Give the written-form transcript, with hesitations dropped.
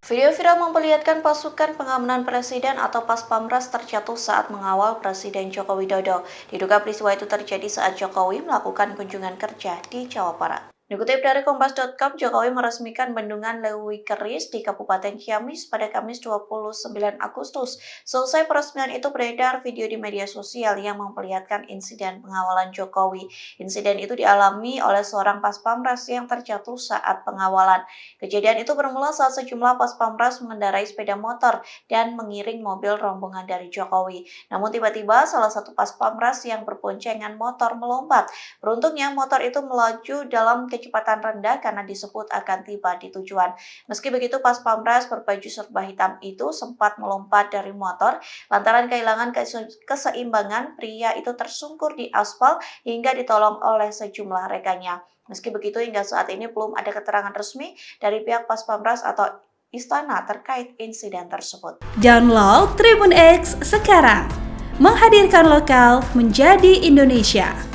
Video viral memperlihatkan pasukan pengamanan presiden atau Pas-Pampres terjatuh saat mengawal Presiden Joko Widodo. Diduga peristiwa itu terjadi saat Jokowi melakukan kunjungan kerja di Jawa Barat. Dikutip dari Kompas.com, Jokowi meresmikan bendungan Lewi Keris di Kabupaten Ciamis pada Kamis 29 Agustus. Selesai peresmian itu beredar video di media sosial yang memperlihatkan insiden pengawalan Jokowi. Insiden itu dialami oleh seorang Pas-Pampres yang terjatuh saat pengawalan. Kejadian itu bermula saat sejumlah Pas-Pampres mengendarai sepeda motor dan mengiring mobil rombongan dari Jokowi. Namun tiba-tiba salah satu Pas-Pampres yang berboncengan motor melompat. Beruntungnya motor itu melaju dalam kecepatan rendah karena disebut akan tiba di tujuan. Meski begitu, Pas-Pampres berbaju serba hitam itu sempat melompat dari motor lantaran kehilangan keseimbangan. Pria itu tersungkur di aspal hingga ditolong oleh sejumlah rekannya. Meski begitu, hingga saat ini belum ada keterangan resmi dari pihak Pas-Pampres atau istana terkait insiden tersebut. Download Tribun X sekarang, menghadirkan lokal menjadi Indonesia.